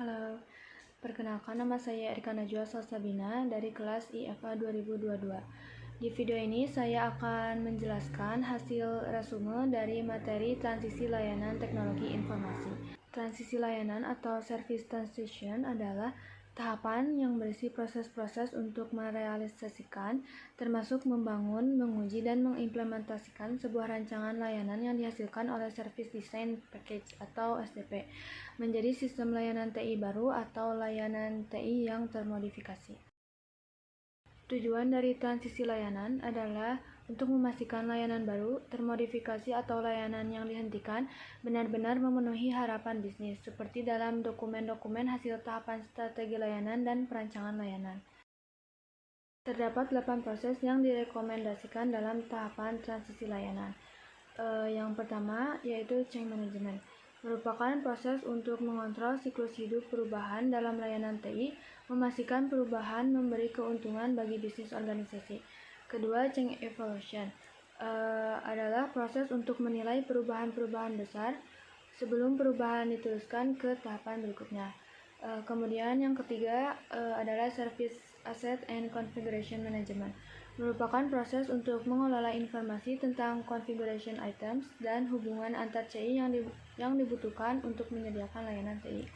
Halo, perkenalkan nama saya Erika Najwa Salsabina dari kelas IFA 2022. Di video ini saya akan menjelaskan hasil resume dari materi transisi layanan teknologi informasi. Transisi layanan atau service transition adalah tahapan yang berisi proses-proses untuk merealisasikan, termasuk membangun, menguji, dan mengimplementasikan sebuah rancangan layanan yang dihasilkan oleh Service Design Package atau SDP, menjadi sistem layanan TI baru atau layanan TI yang termodifikasi. Tujuan dari transisi layanan adalah untuk memastikan layanan baru, termodifikasi atau layanan yang dihentikan benar-benar memenuhi harapan bisnis, seperti dalam dokumen-dokumen hasil tahapan strategi layanan dan perancangan layanan. Terdapat 8 proses yang direkomendasikan dalam tahapan transisi layanan. Yang pertama yaitu change management, merupakan proses untuk mengontrol siklus hidup perubahan dalam layanan TI, memastikan perubahan memberi keuntungan bagi bisnis organisasi. Kedua, change evaluation adalah proses untuk menilai perubahan-perubahan besar sebelum perubahan diteruskan ke tahapan berikutnya. Kemudian yang ketiga adalah service asset and configuration management, merupakan proses untuk mengelola informasi tentang configuration items dan hubungan antar CI yang dibutuhkan untuk menyediakan layanan TI.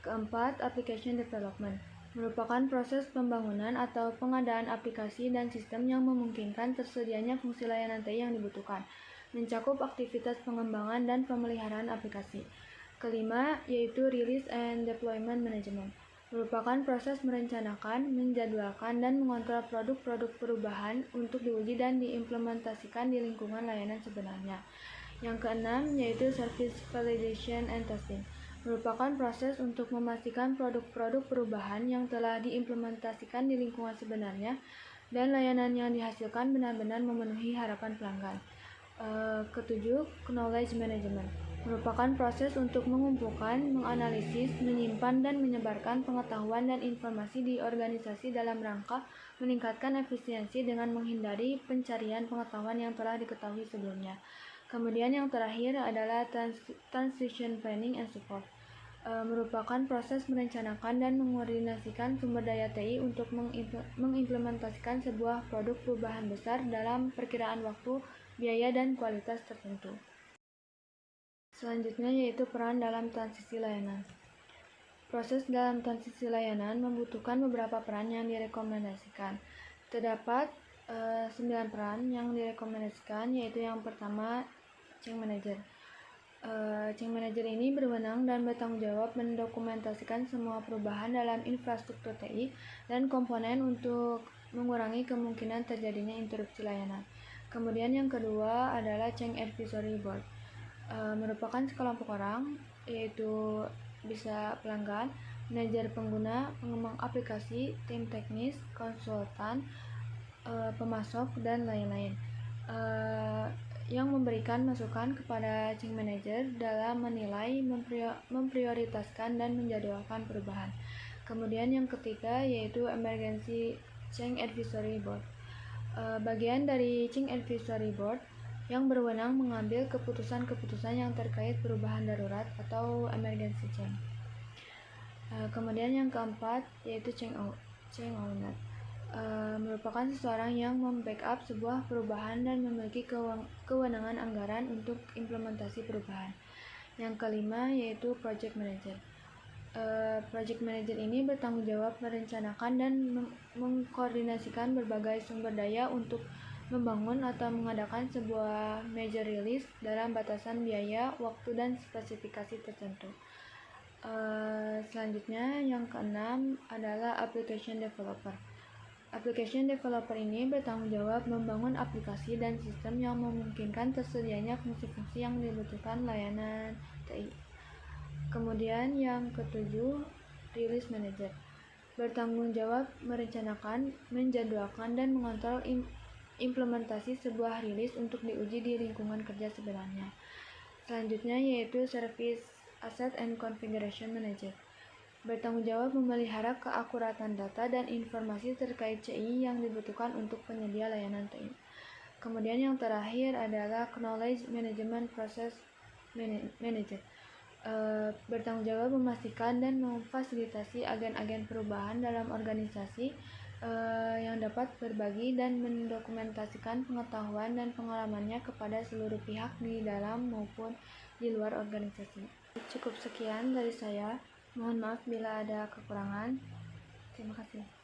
Keempat, application development, merupakan proses pembangunan atau pengadaan aplikasi dan sistem yang memungkinkan tersedianya fungsi layanan TI yang dibutuhkan, mencakup aktivitas pengembangan dan pemeliharaan aplikasi. Kelima, yaitu release and deployment management, merupakan proses merencanakan, menjadwalkan, dan mengontrol produk-produk perubahan untuk diuji dan diimplementasikan di lingkungan layanan sebenarnya. Yang keenam, yaitu service validation and testing, merupakan proses untuk memastikan produk-produk perubahan yang telah diimplementasikan di lingkungan sebenarnya dan layanan yang dihasilkan benar-benar memenuhi harapan pelanggan. Ketujuh, knowledge management, merupakan proses untuk mengumpulkan, menganalisis, menyimpan, dan menyebarkan pengetahuan dan informasi di organisasi dalam rangka meningkatkan efisiensi dengan menghindari pencarian pengetahuan yang telah diketahui sebelumnya. Kemudian yang terakhir adalah transition planning and support, merupakan proses merencanakan dan mengkoordinasikan sumber daya TI untuk mengimplementasikan sebuah produk perubahan besar dalam perkiraan waktu, biaya, dan kualitas tertentu. Selanjutnya yaitu peran dalam transisi layanan. Proses dalam transisi layanan membutuhkan beberapa peran yang direkomendasikan. Terdapat 9 peran yang direkomendasikan, yaitu yang pertama, change manager. Change manager ini berwenang dan bertanggung jawab mendokumentasikan semua perubahan dalam infrastruktur TI dan komponen untuk mengurangi kemungkinan terjadinya interupsi layanan. Kemudian yang kedua adalah change advisory board, merupakan sekelompok orang, yaitu bisa pelanggan, manajer pengguna, pengembang aplikasi, tim teknis, konsultan, pemasok, dan lain-lain, yang memberikan masukan kepada change manager dalam menilai, memprioritaskan, dan menjadwalkan perubahan. Kemudian yang ketiga yaitu emergency change advisory board, bagian dari change advisory board yang berwenang mengambil keputusan-keputusan yang terkait perubahan darurat atau emergency change. Kemudian yang keempat yaitu change owner, merupakan seseorang yang membackup sebuah perubahan dan memiliki kewenangan anggaran untuk implementasi perubahan. Yang kelima yaitu project manager. Project manager ini bertanggung jawab merencanakan dan mengkoordinasikan berbagai sumber daya untuk membangun atau mengadakan sebuah major release dalam batasan biaya, waktu, dan spesifikasi tertentu. Selanjutnya yang keenam adalah application developer. Application developer ini bertanggung jawab membangun aplikasi dan sistem yang memungkinkan tersedianya fungsi-fungsi yang dibutuhkan layanan TI. Kemudian yang ketujuh, release manager, bertanggung jawab merencanakan, menjadwalkan, dan mengontrol implementasi sebuah rilis untuk diuji di lingkungan kerja sebenarnya. Selanjutnya yaitu service asset and configuration manager, bertanggung jawab memelihara keakuratan data dan informasi terkait CI yang dibutuhkan untuk penyedia layanan TI. Kemudian yang terakhir adalah knowledge management process manager, bertanggung jawab memastikan dan memfasilitasi agen-agen perubahan dalam organisasi yang dapat berbagi dan mendokumentasikan pengetahuan dan pengalamannya kepada seluruh pihak di dalam maupun di luar organisasi. Cukup sekian dari saya. Mohon maaf bila ada kekurangan. Terima kasih.